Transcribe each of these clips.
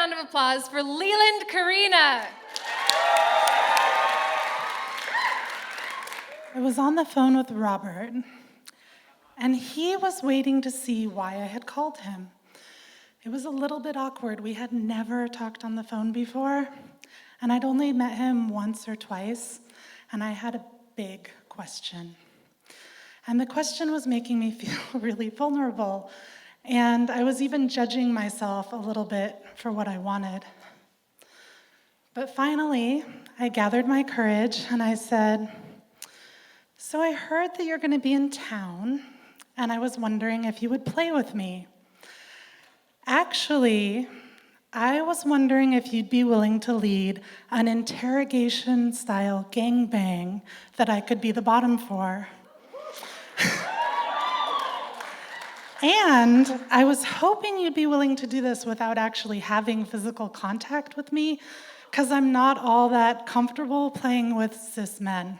round of applause for Leland Carina. I was on the phone with Robert, and he was waiting to see why I had called him. It was a little bit awkward. We had never talked on the phone before, and I'd only met him once or twice, and I had a big question. And the question was making me feel really vulnerable, and I was even judging myself a little bit for what I wanted. But finally, I gathered my courage, and I said, "So I heard that you're going to be in town, and I was wondering if you would play with me. Actually, I was wondering if you'd be willing to lead an interrogation-style gangbang that I could be the bottom for. And I was hoping you'd be willing to do this without actually having physical contact with me, because I'm not all that comfortable playing with cis men."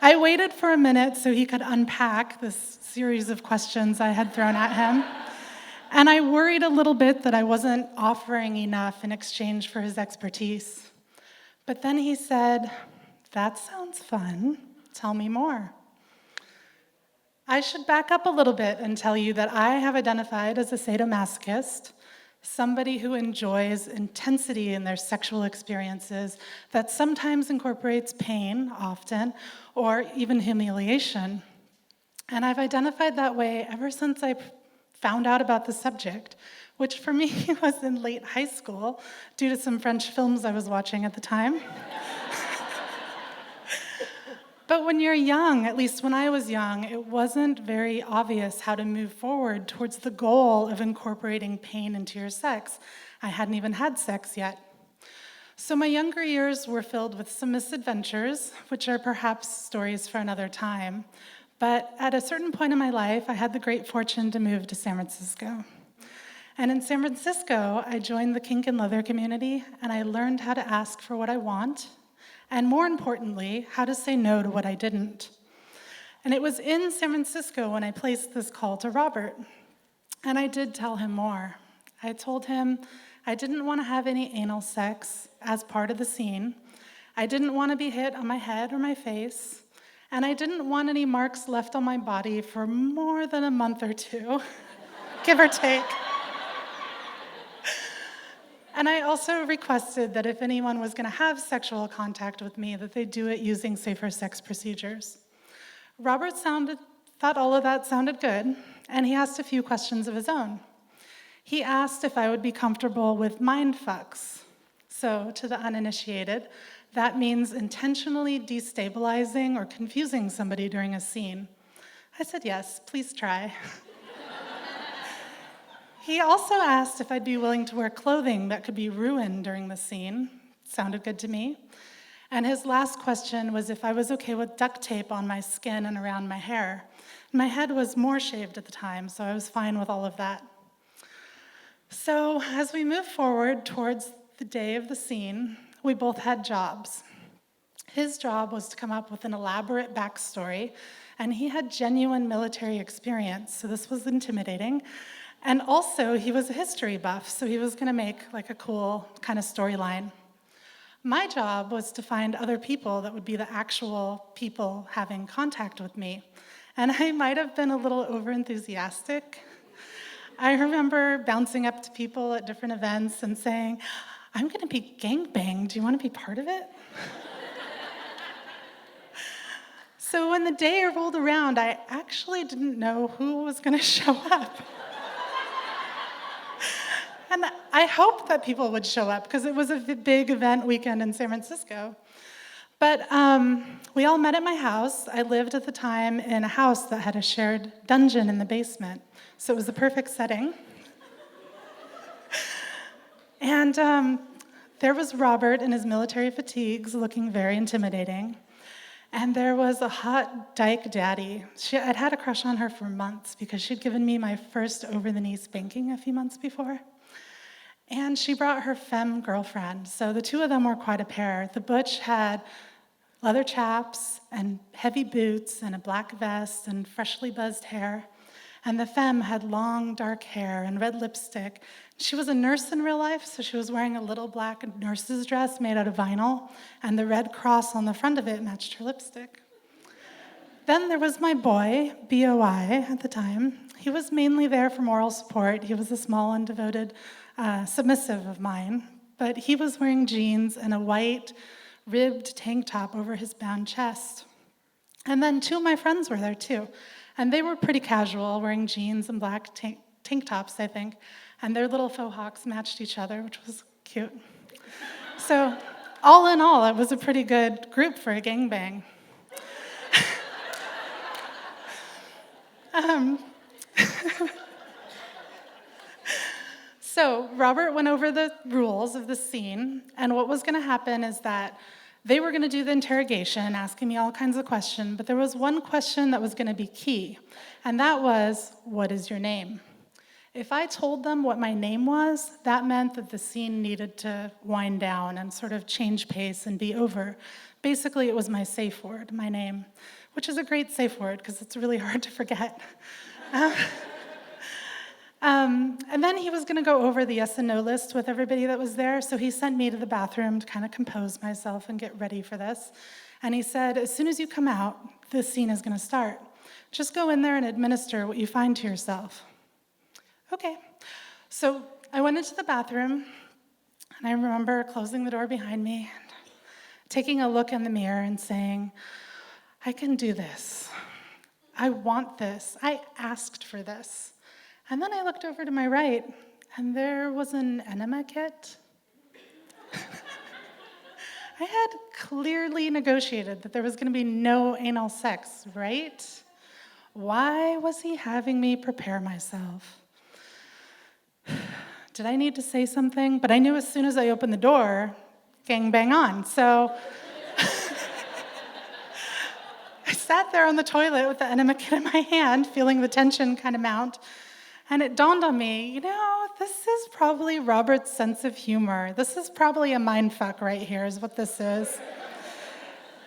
I waited for a minute so he could unpack this series of questions I had thrown at him, and I worried a little bit that I wasn't offering enough in exchange for his expertise. But then he said, "That sounds fun. Tell me more." I should back up a little bit and tell you that I have identified as a sadomasochist, somebody who enjoys intensity in their sexual experiences that sometimes incorporates pain, often, or even humiliation. And I've identified that way ever since I found out about the subject, which for me was in late high school due to some French films I was watching at the time. But when you're young, at least when I was young, it wasn't very obvious how to move forward towards the goal of incorporating pain into your sex. I hadn't even had sex yet. So my younger years were filled with some misadventures, which are perhaps stories for another time. But at a certain point in my life, I had the great fortune to move to San Francisco. And in San Francisco, I joined the kink and leather community, and I learned how to ask for what I want, and more importantly, how to say no to what I didn't. And it was in San Francisco when I placed this call to Robert. And I did tell him more. I told him I didn't want to have any anal sex as part of the scene. I didn't want to be hit on my head or my face. And I didn't want any marks left on my body for more than a month or two, give or take. And I also requested that if anyone was going to have sexual contact with me, that they do it using safer sex procedures. Robert thought all of that sounded good, and he asked a few questions of his own. He asked if I would be comfortable with mind fucks. So, to the uninitiated, that means intentionally destabilizing or confusing somebody during a scene. I said, yes, please try. He also asked if I'd be willing to wear clothing that could be ruined during the scene. Sounded good to me. And his last question was if I was okay with duct tape on my skin and around my hair. My head was more shaved at the time, so I was fine with all of that. So as we move forward towards the day of the scene, we both had jobs. His job was to come up with an elaborate backstory, and he had genuine military experience, so this was intimidating. And also, he was a history buff, so he was going to make like a cool kind of storyline. My job was to find other people that would be the actual people having contact with me. And I might have been a little overenthusiastic. I remember bouncing up to people at different events and saying, "I'm going to be gangbanged. Do you want to be part of it?" So when the day rolled around, I actually didn't know who was going to show up. And I hoped that people would show up because it was a big event weekend in San Francisco. But we all met at my house. I lived at the time in a house that had a shared dungeon in the basement, so it was the perfect setting. And there was Robert in his military fatigues looking very intimidating. And there was a hot dyke daddy. I'd had a crush on her for months because she'd given me my first over-the-knee spanking a few months before. And she brought her femme girlfriend, so the two of them were quite a pair. The butch had leather chaps and heavy boots and a black vest and freshly buzzed hair. And the femme had long, dark hair and red lipstick. She was a nurse in real life, so she was wearing a little black nurse's dress made out of vinyl, and the red cross on the front of it matched her lipstick. Then there was my boy, BOI at the time. He was mainly there for moral support. He was a small and devoted submissive of mine, but he was wearing jeans and a white ribbed tank top over his bound chest. And then 2 of my friends were there too, and they were pretty casual, wearing jeans and black tank tops, I think, and their little faux hawks matched each other, which was cute. So all in all, it was a pretty good group for a gangbang. So Robert went over the rules of the scene, and what was going to happen is that they were going to do the interrogation, asking me all kinds of questions, but there was one question that was going to be key, and that was, what is your name? If I told them what my name was, that meant that the scene needed to wind down and sort of change pace and be over. Basically, it was my safe word, my name, which is a great safe word because it's really hard to forget. And then he was going to go over the yes and no list with everybody that was there, so he sent me to the bathroom to kind of compose myself and get ready for this. And he said, as soon as you come out, this scene is going to start. Just go in there and administer what you find to yourself. Okay. So I went into the bathroom, and I remember closing the door behind me, and taking a look in the mirror and saying, I can do this. I want this. I asked for this. And then I looked over to my right, and there was an enema kit. I had clearly negotiated that there was going to be no anal sex, right? Why was he having me prepare myself? Did I need to say something? But I knew as soon as I opened the door, gangbang on. So I sat there on the toilet with the enema kit in my hand, feeling the tension kind of mount. And it dawned on me, this is probably Robert's sense of humor. This is probably a mindfuck right here is what this is.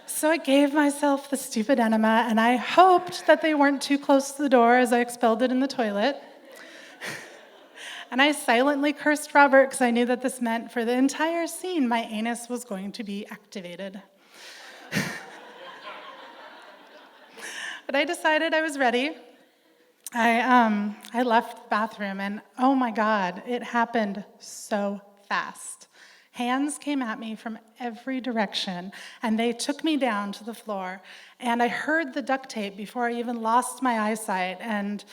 So I gave myself the stupid enema, and I hoped that they weren't too close to the door as I expelled it in the toilet. And I silently cursed Robert because I knew that this meant for the entire scene, my anus was going to be activated. But I decided I was ready. I left the bathroom, and oh my God, it happened so fast. Hands came at me from every direction, and they took me down to the floor, and I heard the duct tape before I even lost my eyesight, and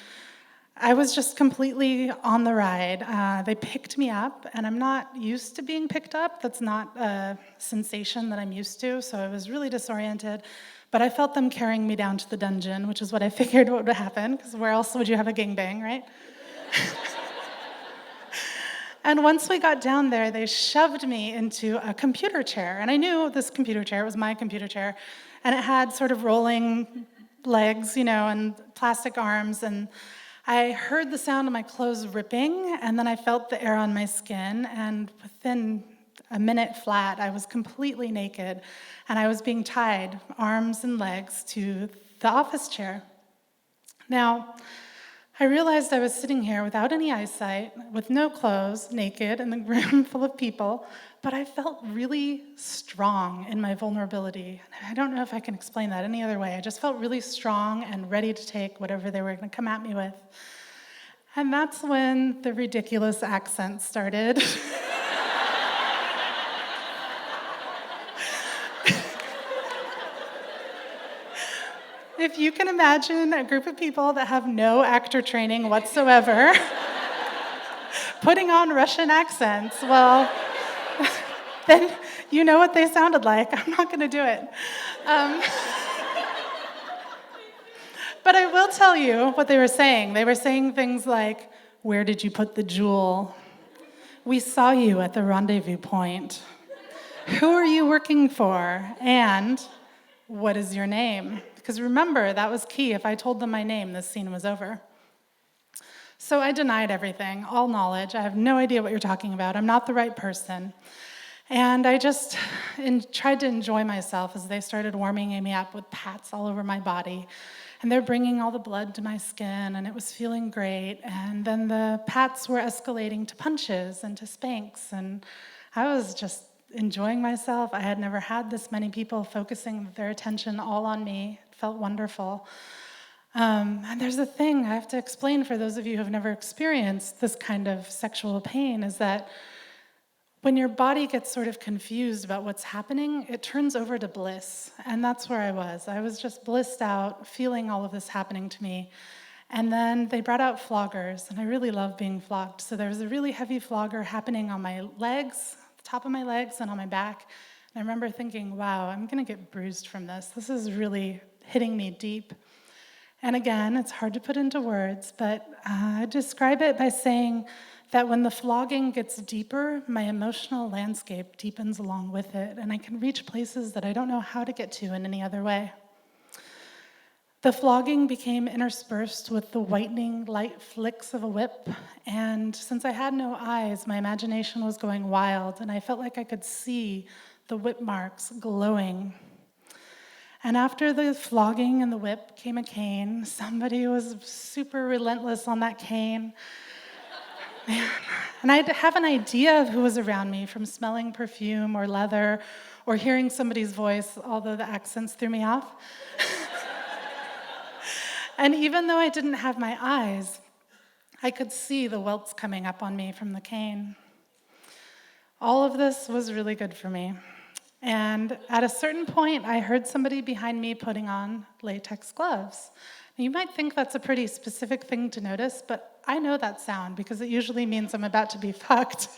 I was just completely on the ride. They picked me up, and I'm not used to being picked up. That's not a sensation that I'm used to, so I was really disoriented. But I felt them carrying me down to the dungeon, which is what I figured would happen, because where else would you have a gangbang, right? And once we got down there, they shoved me into a computer chair. And I knew this computer chair was my computer chair. And it had sort of rolling legs, and plastic arms. And I heard the sound of my clothes ripping, and then I felt the air on my skin. And within a minute flat, I was completely naked, and I was being tied, arms and legs, to the office chair. Now, I realized I was sitting here without any eyesight, with no clothes, naked, in the room full of people, but I felt really strong in my vulnerability. I don't know if I can explain that any other way. I just felt really strong and ready to take whatever they were going to come at me with. And that's when the ridiculous accent started. If you can imagine a group of people that have no actor training whatsoever putting on Russian accents, well, then you know what they sounded like. I'm not going to do it. But I will tell you what they were saying. They were saying things like, where did you put the jewel? We saw you at the rendezvous point. Who are you working for? And what is your name? Because remember, that was key. If I told them my name, this scene was over. So I denied everything, all knowledge. I have no idea what you're talking about. I'm not the right person. And I just tried to enjoy myself as they started warming me up with pats all over my body And they're bringing all the blood to my skin, and it was feeling great. And then the pats were escalating to punches and to spanks, and I was just enjoying myself. I had never had this many people focusing their attention all on me. It felt wonderful. And there's a thing I have to explain for those of you who have never experienced this kind of sexual pain, is that when your body gets sort of confused about what's happening, it turns over to bliss. And that's where I was. I was just blissed out, feeling all of this happening to me. And then they brought out floggers, and I really love being flogged. So there was a really heavy flogger happening on my legs, the top of my legs, and on my back. And I remember thinking, wow, I'm going to get bruised from this. This is really hitting me deep. And again, it's hard to put into words, but I describe it by saying that when the flogging gets deeper, my emotional landscape deepens along with it, and I can reach places that I don't know how to get to in any other way. The flogging became interspersed with the whitening light flicks of a whip, and since I had no eyes, my imagination was going wild, and I felt like I could see the whip marks glowing. And after the flogging and the whip came a cane. Somebody was super relentless on that cane. And I'd have an idea of who was around me from smelling perfume or leather or hearing somebody's voice, although the accents threw me off. And even though I didn't have my eyes, I could see the welts coming up on me from the cane. All of this was really good for me. And at a certain point, I heard somebody behind me putting on latex gloves. You might think that's a pretty specific thing to notice, but I know that sound because it usually means I'm about to be fucked.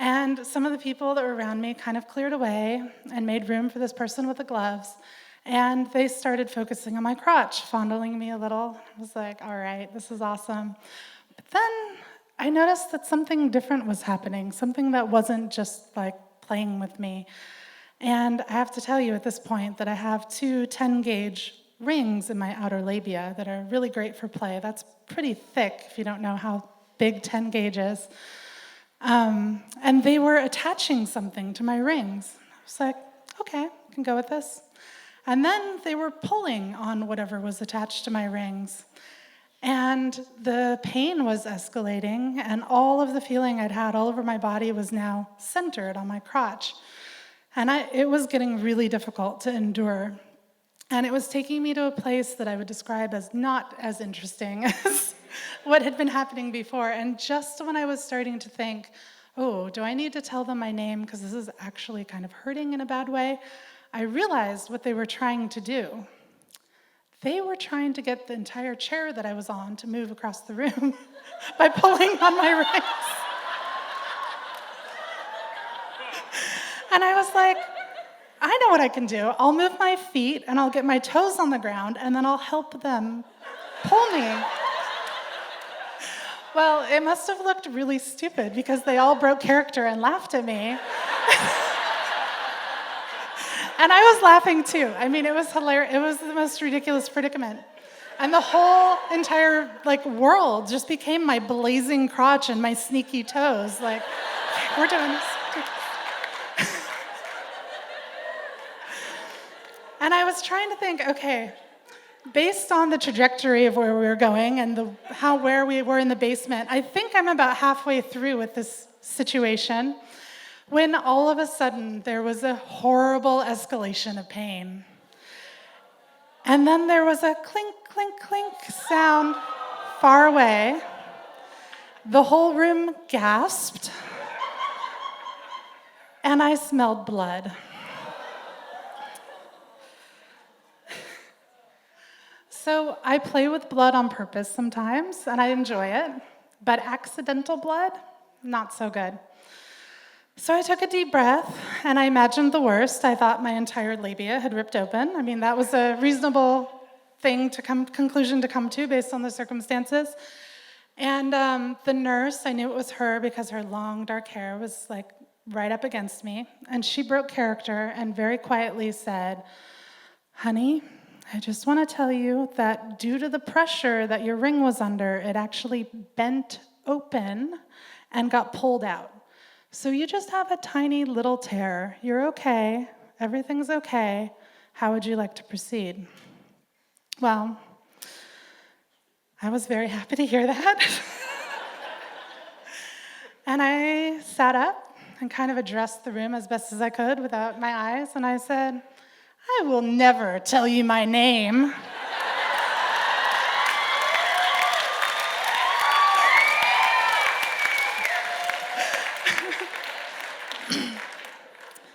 And some of the people that were around me kind of cleared away and made room for this person with the gloves. And they started focusing on my crotch, fondling me a little. I was like, all right, this is awesome. But then I noticed that something different was happening, something that wasn't just like playing with me. And I have to tell you at this point that I have 2 10-gauge rings in my outer labia that are really great for play. That's pretty thick if you don't know how big 10 gauge is. And they were attaching something to my rings. I was like, okay, I can go with this. And then they were pulling on whatever was attached to my rings. And the pain was escalating, and all of the feeling I'd had all over my body was now centered on my crotch. And it was getting really difficult to endure. And it was taking me to a place that I would describe as not as interesting as what had been happening before. And just when I was starting to think, oh, do I need to tell them my name because this is actually kind of hurting in a bad way, I realized what they were trying to do. They were trying to get the entire chair that I was on to move across the room by pulling on my rings. And I was like, I know what I can do. I'll move my feet and I'll get my toes on the ground and then I'll help them pull me. Well, it must have looked really stupid because they all broke character and laughed at me. And I was laughing too. I mean, it was hilarious. It was the most ridiculous predicament. And the whole entire world just became my blazing crotch and my sneaky toes. Like, we're doing this. And I was trying to think, okay, based on the trajectory of where we were going and where we were in the basement, I think I'm about halfway through with this situation when all of a sudden there was a horrible escalation of pain. And then there was a clink, clink, clink sound far away. The whole room gasped, and I smelled blood. So I play with blood on purpose sometimes, and I enjoy it, but accidental blood, not so good. So I took a deep breath, and I imagined the worst. I thought my entire labia had ripped open. I mean, that was a reasonable conclusion to come to based on the circumstances. And the nurse, I knew it was her because her long, dark hair was right up against me. And she broke character and very quietly said, "Honey, I just want to tell you that due to the pressure that your ring was under, it actually bent open and got pulled out. So you just have a tiny little tear. You're okay. Everything's okay. How would you like to proceed?" Well, I was very happy to hear that. And I sat up and kind of addressed the room as best as I could without my eyes, and I said, I will never tell you my name.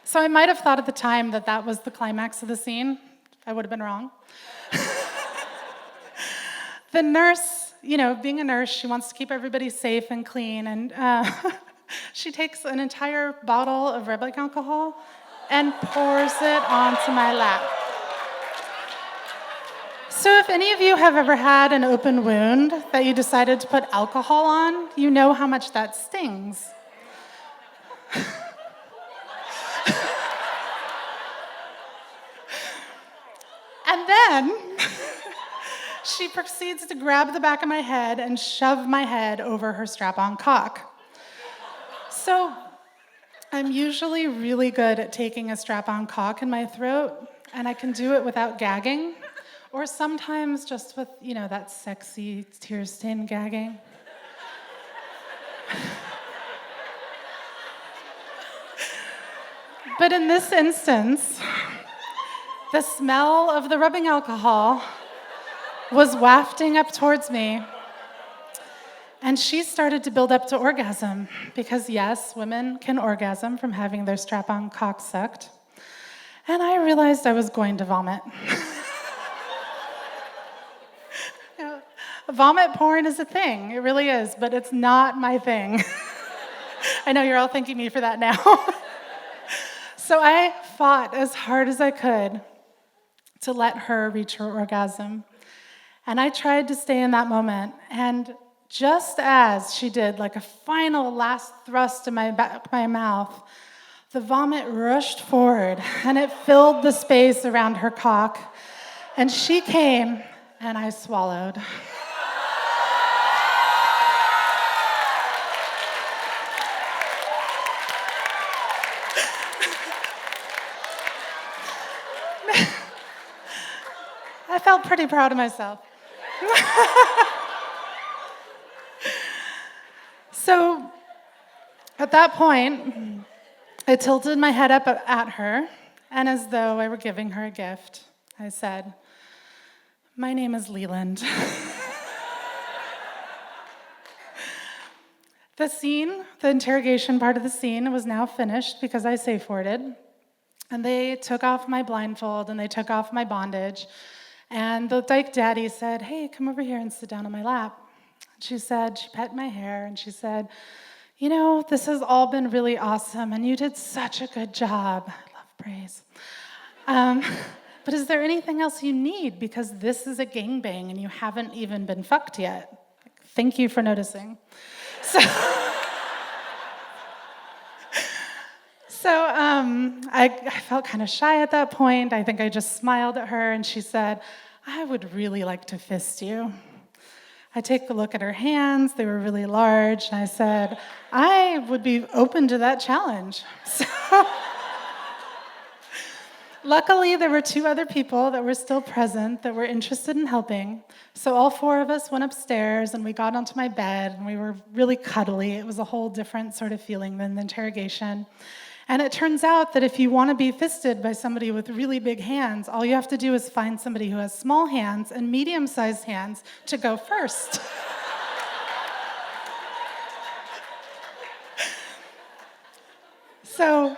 So I might have thought at the time that that was the climax of the scene. I would have been wrong. The nurse, being a nurse, she wants to keep everybody safe and clean, and she takes an entire bottle of rubbing alcohol and pours it onto my lap. So if any of you have ever had an open wound that you decided to put alcohol on, you know how much that stings. And then she proceeds to grab the back of my head and shove my head over her strap-on cock. So I'm usually really good at taking a strap-on cock in my throat, and I can do it without gagging, or sometimes just with, that sexy tear-stained gagging. But in this instance, the smell of the rubbing alcohol was wafting up towards me, and she started to build up to orgasm, because yes, women can orgasm from having their strap-on cock sucked, and I realized I was going to vomit. Vomit porn is a thing, it really is, but it's not my thing. I know you're all thanking me for that now. So I fought as hard as I could to let her reach her orgasm. And I tried to stay in that moment. And just as she did, like a final last thrust in my mouth, the vomit rushed forward and it filled the space around her cock. And she came and I swallowed. I felt pretty proud of myself. So at that point, I tilted my head up at her, and as though I were giving her a gift, I said, "My name is Leland." The interrogation part of the scene was now finished because I safe-worded, and they took off my blindfold and they took off my bondage. And the dyke daddy said, "Hey, come over here and sit down on my lap." She pet my hair, and she said, "This has all been really awesome, and you did such a good job." I love praise. But is there anything else you need? Because this is a gangbang, and you haven't even been fucked yet. Thank you for noticing. So I felt kind of shy at that point. I think I just smiled at her, and she said, "I would really like to fist you." I take a look at her hands. They were really large, and I said, "I would be open to that challenge." So luckily, there were 2 other people that were still present that were interested in helping. So all 4 of us went upstairs, and we got onto my bed, and we were really cuddly. It was a whole different sort of feeling than the interrogation. And it turns out that if you want to be fisted by somebody with really big hands, all you have to do is find somebody who has small hands and medium-sized hands to go first. So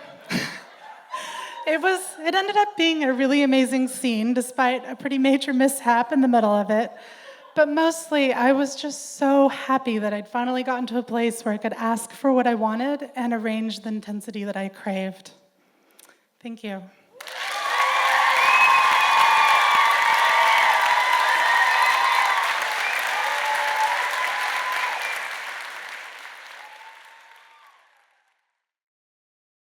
it ended up being a really amazing scene, despite a pretty major mishap in the middle of it. But mostly, I was just so happy that I'd finally gotten to a place where I could ask for what I wanted and arrange the intensity that I craved. Thank you.